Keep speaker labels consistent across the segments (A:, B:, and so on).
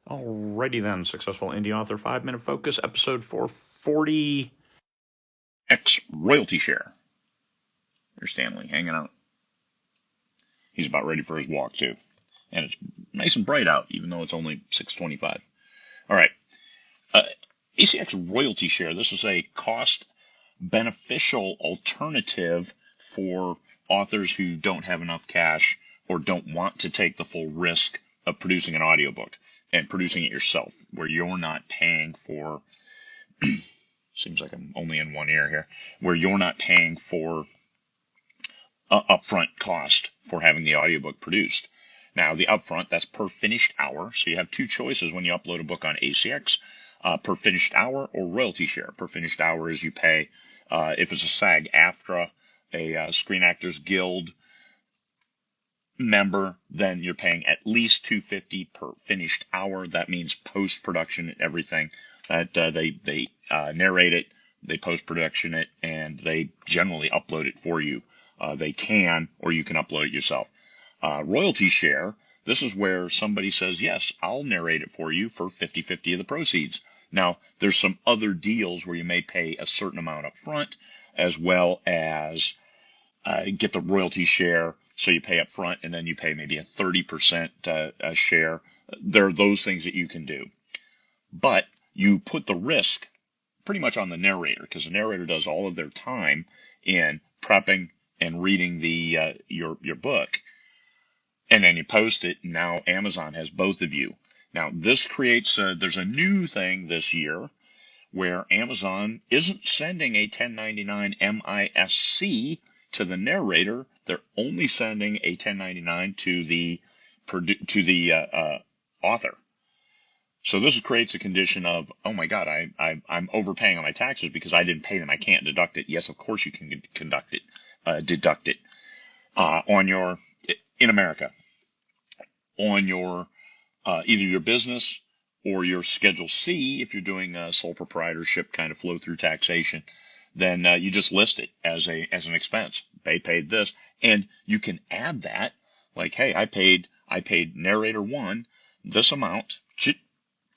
A: Alrighty then, Successful Indie Author 5-Minute Focus, episode 440.
B: X royalty share. There's Stanley hanging out. He's about ready for his walk, too. And it's nice and bright out, even though it's only 6:25. All right. ACX royalty share. This is a cost-beneficial alternative for authors who don't have enough cash or don't want to take the full risk of producing an audiobook and producing it yourself, where you're not paying for, seems like I'm only in one ear here, where you're not paying for upfront cost for having the audiobook produced. Now, the upfront, that's per finished hour. So you have two choices when you upload a book on ACX, per finished hour or royalty share. Per finished hour is you pay, if it's a SAG-AFTRA, a Screen Actors Guild member, then you're paying at least $250 per finished hour. That means post-production and everything. That they narrate it, they post-production it, and they generally upload it for you. They can, or you can upload it yourself. Royalty share, this is where somebody says, yes, I'll narrate it for you for 50-50 of the proceeds. Now, there's some other deals where you may pay a certain amount up front, as well as get the royalty share. So you pay up front, and then you pay maybe a 30% share. There are those things that you can do. But you put the risk pretty much on the narrator, because the narrator does all of their time in prepping and reading the your book, and then you post it, and now Amazon has both of you. Now, this creates there's a new thing this year where Amazon isn't sending a 1099 MISC to the narrator. They're only sending a 1099 to the author. So this creates a condition of, oh my God, I'm overpaying on my taxes because I didn't pay them. I can't deduct it. Yes, of course you can deduct it in America, on your either your business or your Schedule C. If you're doing a sole proprietorship kind of flow through taxation, then you just list it as an expense. They paid this, and you can add that, like, hey, I paid narrator 1 this amount,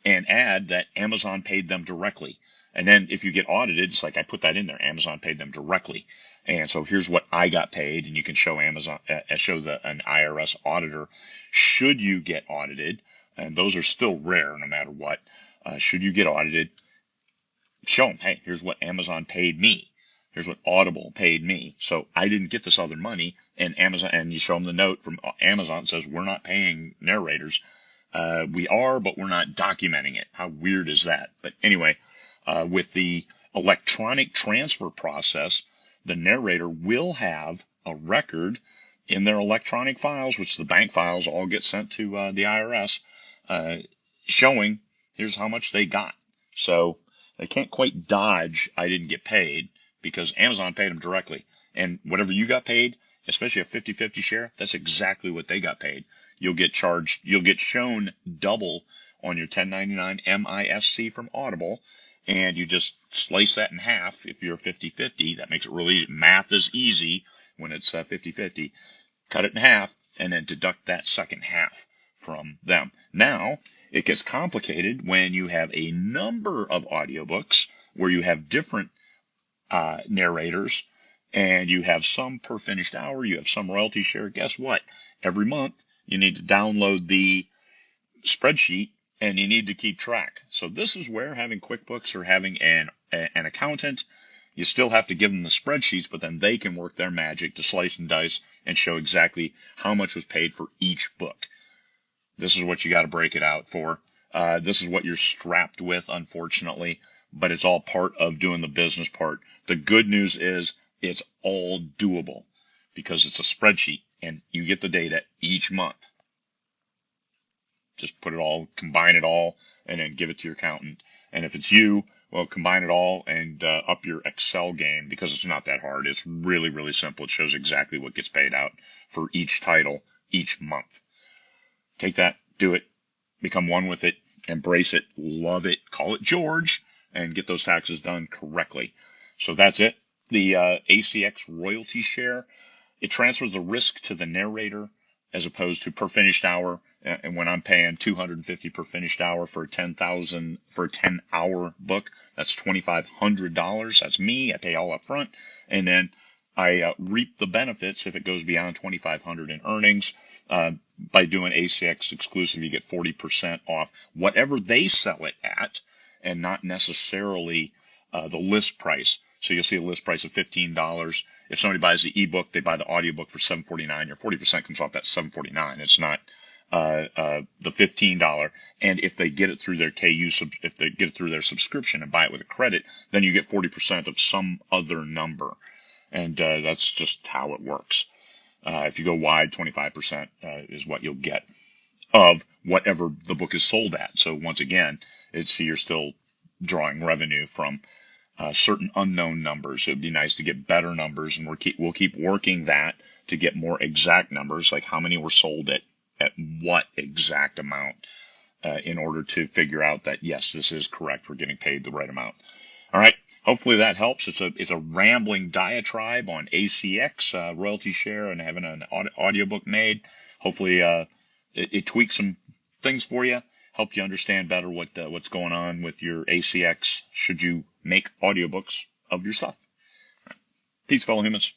B: and add that Amazon paid them directly. And then if you get audited, it's like I put that in there. Amazon paid them directly. And so here's what I got paid, and you can show Amazon, an IRS auditor, should you get audited, and those are still rare no matter what. Should you get audited, show them, hey, here's what Amazon paid me. Here's what Audible paid me. So I didn't get this other money, and you show them the note from Amazon that says we're not paying narrators. We are, but we're not documenting it. How weird is that? But anyway, with the electronic transfer process, the narrator will have a record in their electronic files, which the bank files all get sent to the IRS, showing here's how much they got. So they can't quite dodge I didn't get paid, because Amazon paid them directly. And whatever you got paid, especially a 50-50 share, that's exactly what they got paid. You'll get shown double on your 1099 MISC from Audible, and you just slice that in half. If you're 50-50, that makes it really easy. Math is easy when it's 50-50. Cut it in half, and then deduct that second half from them. Now, it gets complicated when you have a number of audiobooks where you have different narrators, and you have some per finished hour, you have some royalty share. Guess what? Every month, you need to download the spreadsheet, and you need to keep track. So this is where having QuickBooks or having an accountant, you still have to give them the spreadsheets, but then they can work their magic to slice and dice and show exactly how much was paid for each book. This is what you got to break it out for. This is what you're strapped with, unfortunately, but it's all part of doing the business part. The good news is it's all doable because it's a spreadsheet and you get the data each month. Just combine it all, and then give it to your accountant. And if it's you, well, combine it all and up your Excel game, because it's not that hard. It's really, really simple. It shows exactly what gets paid out for each title each month. Take that, do it, become one with it, embrace it, love it, call it George, and get those taxes done correctly. So that's it. The ACX royalty share, it transfers the risk to the narrator. as opposed to per finished hour. And when I'm paying $250 per finished hour for a 10-hour book, that's $2,500. That's me. I pay all up front, and then I reap the benefits if it goes beyond $2,500 in earnings. By doing ACX exclusive, you get 40% off whatever they sell it at, and not necessarily the list price. So you'll see a list price of $15. If somebody buys the ebook, they buy the audiobook for $7.49. Your 40% comes off that $7.49. It's not the $15. And if they get it through their if they get it through their subscription and buy it with a credit, then you get 40% of some other number. And that's just how it works. If you go wide, 25% is what you'll get of whatever the book is sold at. So once again, you're still drawing revenue from certain unknown numbers. It would be nice to get better numbers, and we'll keep working that to get more exact numbers, like how many were sold at what exact amount, in order to figure out that, yes, this is correct. We're getting paid the right amount. All right. Hopefully that helps. It's a rambling diatribe on ACX, royalty share, and having an audiobook made. Hopefully it tweaks some things for you, help you understand better what's going on with your ACX should you make audiobooks of your stuff. All right. Peace, fellow humans.